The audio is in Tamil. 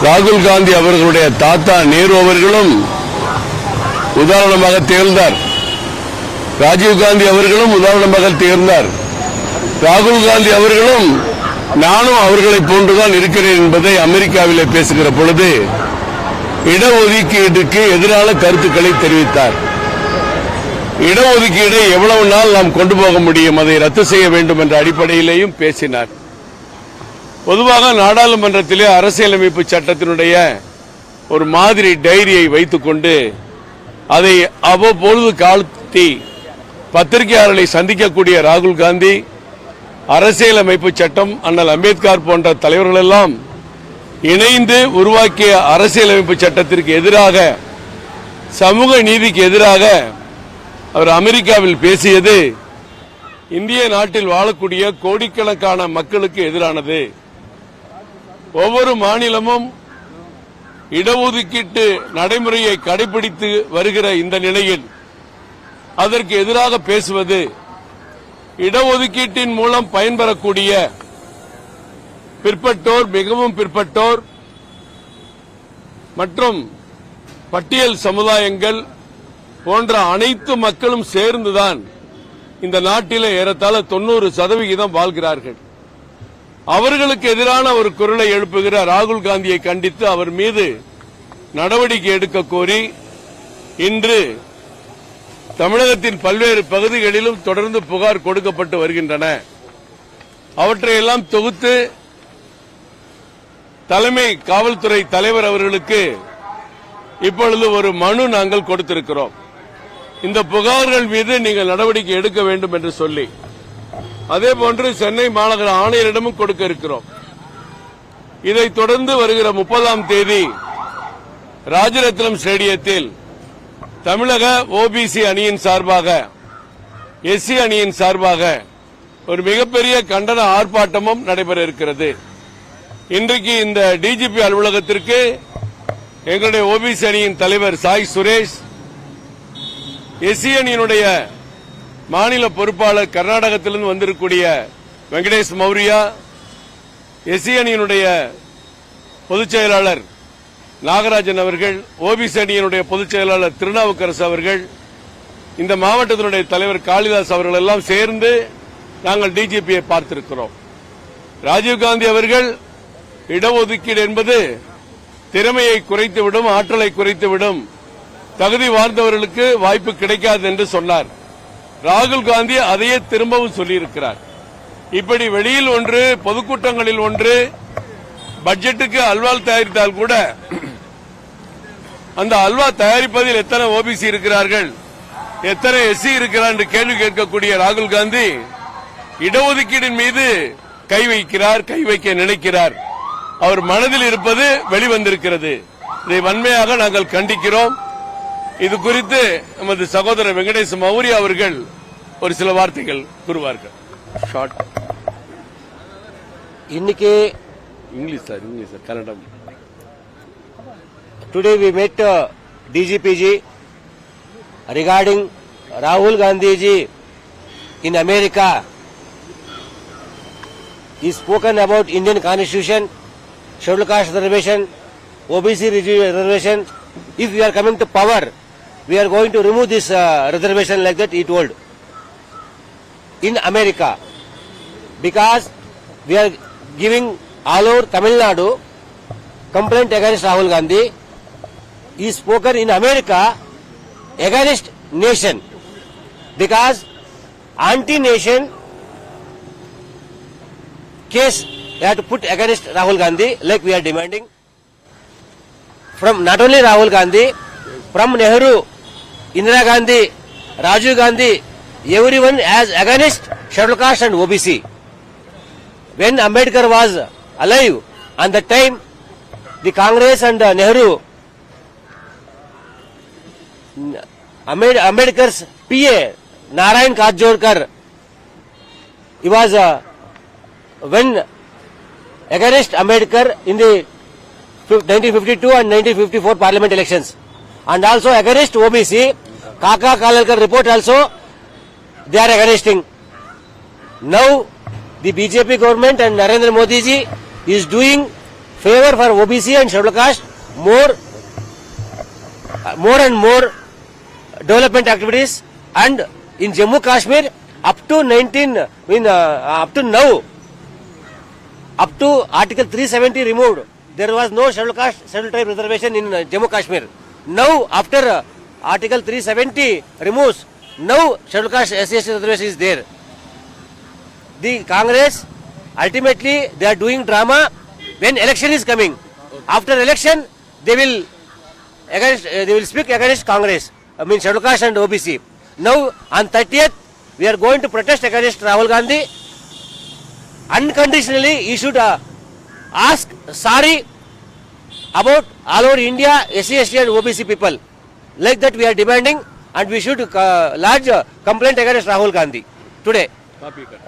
ராகுல் காந்தி அவர்களுடைய தாத்தா நேரு அவர்களும் உதாரணமாக திகழ்ந்தார். ராஜீவ் காந்தி அவர்களும் உதாரணமாக திகழ்ந்தார். ராகுல் காந்தி அவர்களும் நானும் அவர்களை போன்றுதான் இருக்கிறேன் என்பதை அமெரிக்காவிலே பேசுகிற பொழுது இடஒதுக்கீட்டுக்கு எதிரான கருத்துக்களை தெரிவித்தார். இடஒதுக்கீடை எவ்வளவு நாள் நாம் கொண்டு போக முடியும், அதை ரத்து செய்ய வேண்டும் என்ற அடிப்படையிலேயும் பேசினார். பொதுவாக நாடாளுமன்றத்திலே அரசியலமைப்பு சட்டத்தினுடைய ஒரு மாதிரி டைரியை வைத்துக் கொண்டு அதை அவ்வப்பொழுது காட்டி பத்திரிகையாளர்களை சந்திக்கக்கூடிய ராகுல் காந்தி அரசியலமைப்பு சட்டம், அண்ணல் அம்பேத்கர் போன்ற தலைவர்கள் எல்லாம் இணைந்து உருவாக்கிய அரசியலமைப்பு சட்டத்திற்கு எதிராக, சமூக நீதிக்கு எதிராக அவர் அமெரிக்காவில் பேசியது இந்திய நாட்டில் வாழக்கூடிய கோடிக்கணக்கான மக்களுக்கு எதிரானது. ஒவ்வொரு மாநிலமும் இடஒதுக்கீட்டு நடைமுறையை கடைபிடித்து வருகிற இந்த நிலையில் அதற்கு எதிராக பேசுவது, இடஒதுக்கீட்டின் மூலம் பயன்பெறக்கூடிய பிற்பட்டோர், மிகவும் பிற்பட்டோர் மற்றும் பட்டியல் சமுதாயங்கள் போன்ற அனைத்து மக்களும் சேர்ந்துதான் இந்த நாட்டிலே ஏறத்தாழ 90% வாழ்கிறார்கள். அவர்களுக்கு எதிரான ஒரு குரலை எழுப்புகிற ராகுல் காந்தியை கண்டித்து அவர் மீது நடவடிக்கை எடுக்க கோரி இன்று தமிழகத்தின் பல்வேறு பகுதிகளிலும் தொடர்ந்து புகார் கொடுக்கப்பட்டு வருகின்றன. அவற்றையெல்லாம் தொகுத்து தலைமை காவல்துறை தலைவர் அவர்களுக்கு இப்பொழுது ஒரு மனு நாங்கள் கொடுத்திருக்கிறோம். இந்த புகார்கள் மீது நீங்கள் நடவடிக்கை எடுக்க வேண்டும் என்று சொல்லி, அதேபோன்று சென்னை மாநகர ஆணையரிடமும் கொடுக்க இருக்கிறோம். இதைத் தொடர்ந்து வருகிற 30ஆம் தேதி ராஜரத்னம் ஸ்டேடியத்தில் தமிழக ஓபிசி அணியின் சார்பாக, எஸ்சி அணியின் சார்பாக ஒரு மிகப்பெரிய கண்டன ஆர்ப்பாட்டமும் நடைபெற இருக்கிறது. இன்றைக்கு இந்த டிஜிபி அலுவலகத்திற்கு எங்களுடைய ஓபிசி அணியின் தலைவர் சாய் சுரேஷ், எஸ்சி அணியினுடைய மாநில பொறுப்பாளர் கர்நாடகத்திலிருந்து வந்திருக்கக்கூடிய வெங்கடேஷ் மௌரியா, எஸ்சி அணியினுடைய பொதுச் செயலாளர் நாகராஜன் அவர்கள், ஓபிசி அணியினுடைய பொதுச் செயலாளர் திருநாவுக்கரசு அவர்கள், இந்த மாவட்டத்தினுடைய தலைவர் காளிதாஸ் அவர்கள் எல்லாம் சேர்ந்து நாங்கள் டிஜிபியை பார்த்திருக்கிறோம். ராஜீவ்காந்தி அவர்கள் இடஒதுக்கீடு என்பது திறமையை குறைத்துவிடும், ஆற்றலை குறைத்துவிடும், தகுதி வாய்ந்தவர்களுக்கு வாய்ப்பு கிடைக்காது என்று சொன்னார். ராகுல் காந்தி அதையே திரும்பவும் சொல்லியிருக்கிறார். இப்படி வெளியில் ஒன்று, பொதுக்கூட்டங்களில் ஒன்று, பட்ஜெட்டுக்கு அல்வால் தயாரித்தால் கூட அந்த அல்வா தயாரிப்பதில் எத்தனை ஓபிசி இருக்கிறார்கள், எத்தனை எஸ்சி இருக்கிறார் என்று கேள்வி கேட்கக்கூடிய ராகுல் காந்தி இடஒதுக்கீடின் மீது கை வைக்கிறார், கை வைக்க நினைக்கிறார். அவர் மனதில் இருப்பது வெளிவந்திருக்கிறது. இதை வன்மையாக நாங்கள் கண்டிக்கிறோம். இது குறித்து நமது சகோதரர் வெங்கடேஷ் மௌரியா அவர்கள் ஒரு சில வார்த்தைகள் கூறுவார்கள். ஷார்ட் இன்னைக்கு English sir, Kannada. Today we met DGP ji regarding Rahul Gandhi ji in America. He spoken about Indian Constitution, Scheduled Caste Reservation, OBC reservation. If we are coming to power, we are going to remove this reservation, like that he told. In America, because we are giving all over Tamil Nadu complaint against Rahul Gandhi. He spoken in America against nation, because anti-nation case they have to put against Rahul Gandhi, like we are demanding. From not only Rahul Gandhi, from Nehru, Indira Gandhi, Rajiv Gandhi, everyone as against scheduled caste and OBC. When Ambedkar was alive, on that time, the Congress and Nehru, Ambedkar's PA, Narayan Kajorkar, he was when against Ambedkar in the 1952 and 1954 parliament elections, and also against OBC. Kaka Kalalkar report also they are against him. Now the BJP government and Narendra Modi ji is doing favor for OBC and scheduled caste, more and more development activities, and in Jammu Kashmir up to now, up to Article 370 removed, there was no scheduled caste, scheduled tribe reservation in Jammu Kashmir. Now after Article 370 removes, now scheduled caste SC reservation is there. The Congress ultimately they are doing drama when election is coming. After election they will speak against Congress. I mean scheduled caste and OBC. Now on 30th we are going to protest against Rahul Gandhi. Unconditionally he should ask sorry about all over India SC, ST and OBC people. Like that we are demanding, and we should lodge a complaint against Rahul Gandhi today. Copy cut.